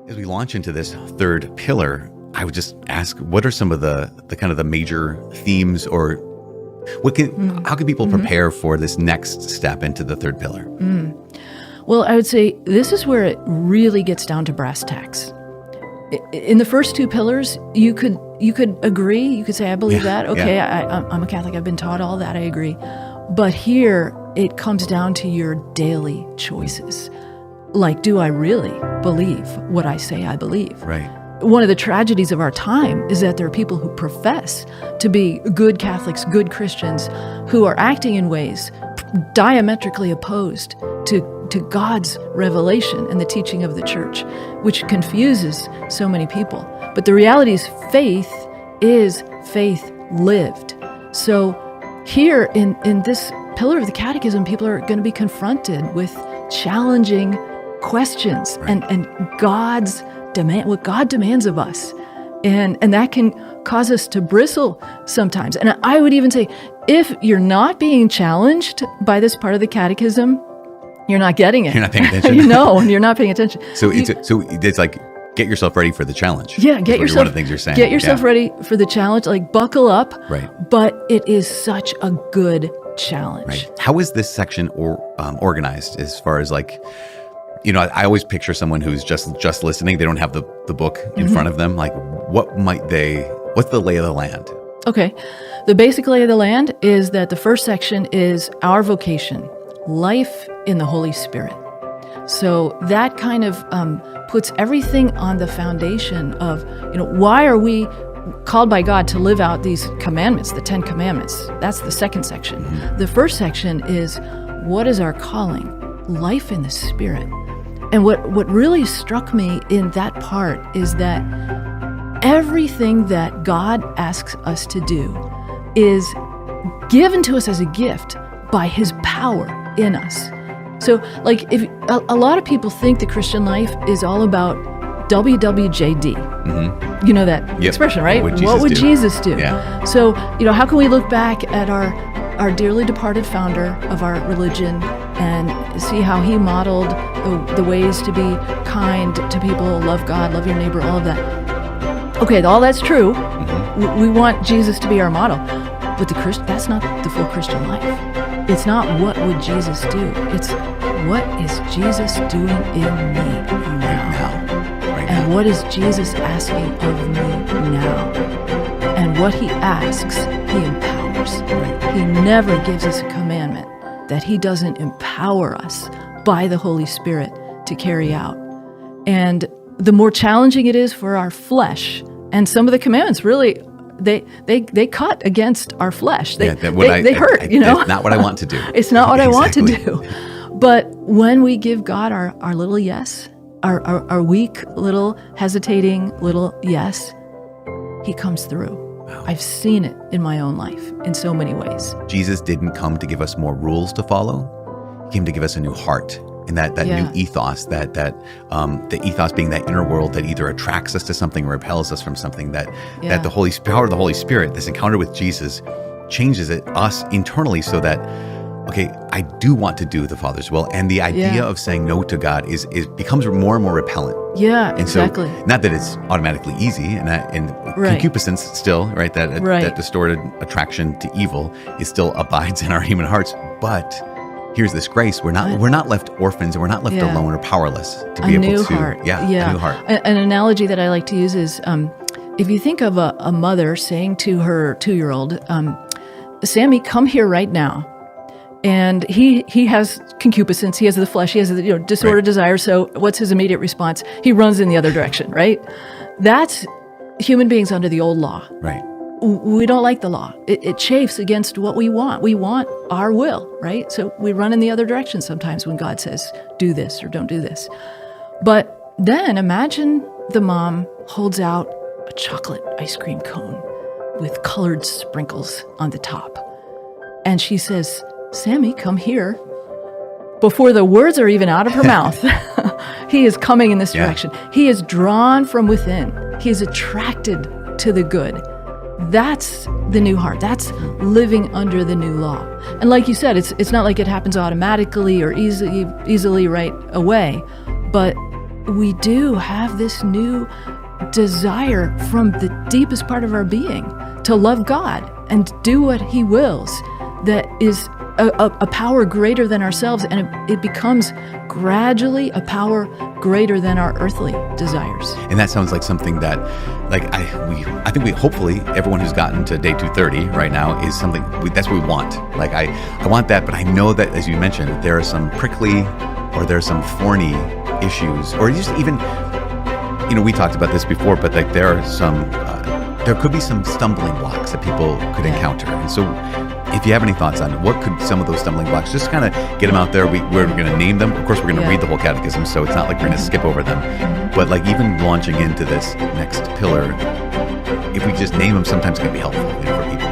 As we launch into this third pillar, I would just ask, what are some of the kind of the major themes, or how can people prepare for this next step into the third pillar? Well, I would say this is where it really gets down to brass tacks. In the first two pillars, you could agree, you could say, I believe that. Okay, I'm a Catholic, I've been taught all that, I agree. But here, it comes down to your daily choices. Like, do I really believe what I say I believe? Right. One of the tragedies of our time is that there are people who profess to be good Catholics, good Christians, who are acting in ways diametrically opposed to God's revelation and the teaching of the Church, which confuses so many people. But the reality is faith lived. So here in this pillar of the Catechism, people are going to be confronted with challenging questions, right, and God's demand, what God demands of us. And that can cause us to bristle sometimes. And I would even say, if you're not being challenged by this part of the Catechism, you're not getting it. You're not paying attention. You're not paying attention. So it's like, get yourself ready for the challenge. Yeah, get yourself. One of the things you're saying. Get yourself ready for the challenge. Like, buckle up. Right. But it is such a good challenge. Right. How is this section organized as far as like, I always picture someone who's just listening. They don't have the book in front of them. Like, what's the lay of the land? Okay. The basic lay of the land is that the first section is our vocation, life in the Holy Spirit. So that kind of puts everything on the foundation of, why are we called by God to live out these commandments, the 10 commandments? That's the second section. The first section is, what is our calling? Life in the Spirit. And what really struck me in that part is that everything that God asks us to do is given to us as a gift by His power in us. So, like, if a lot of people think the Christian life is all about WWJD. Mm-hmm. You know that expression, right? What would Jesus do? Yeah. So, how can we look back at our dearly departed founder of our religion and see how he modeled the ways to be kind to people, love God, love your neighbor, all of that. Okay, all that's true. Mm-hmm. We want Jesus to be our model. But that's not the full Christian life. It's not what would Jesus do. It's what is Jesus doing in me now. And what is Jesus asking of me now? And what He asks, He empowers. Right. He never gives us a commandment that He doesn't empower us by the Holy Spirit to carry out. And the more challenging it is for our flesh, and some of the commandments really, they cut against our flesh. They hurt, It's not what I want to do. It's not what I want to do. But when we give God our little yes, our weak little hesitating little yes, He comes through. Wow. I've seen it in my own life in so many ways. Jesus didn't come to give us more rules to follow. He came to give us a new heart. And that new ethos, the ethos being that inner world that either attracts us to something or repels us from something, that the power of the Holy Spirit, this encounter with Jesus, changes us internally so that, okay, I do want to do the Father's will. And the idea of saying no to God becomes more and more repellent. Yeah, and exactly. So, not that it's automatically easy, and concupiscence still, right? That distorted attraction to evil, it still abides in our human hearts, but here's this grace. We're not left orphans, and we're not left alone or powerless to be able to. A new heart. An analogy that I like to use is, if you think of a mother saying to her 2-year-old, Sammy, come here right now. And he has concupiscence, he has the flesh, he has the disordered desire. So what's his immediate response? He runs in the other direction, right? That's human beings under the old law. Right. We don't like the law. It chafes against what we want. We want our will, right? So we run in the other direction sometimes when God says, do this or don't do this. But then imagine the mom holds out a chocolate ice cream cone with colored sprinkles on the top. And she says, Sammy, come here. Before the words are even out of her mouth, he is coming in this direction. He is drawn from within. He is attracted to the good. That's the new heart. That's living under the new law. And like you said, it's not like it happens automatically or easily right away. But we do have this new desire from the deepest part of our being to love God and do what He wills, that is a power greater than ourselves, and it becomes gradually a power greater than our earthly desires. And that sounds like something that, like, I think we hopefully everyone who's gotten to day 230 right now is something that's what we want. Like I want that, but I know that, as you mentioned, there are some prickly or there are some thorny issues, or just even, we talked about this before, but like there are some, there could be some stumbling blocks that people could encounter. And so if you have any thoughts on what could some of those stumbling blocks, just kind of get them out there. We're going to name them. Of course, we're going to read the whole catechism, so it's not like we're going to skip over them. But like even launching into this next pillar, if we just name them, sometimes it can be helpful for people.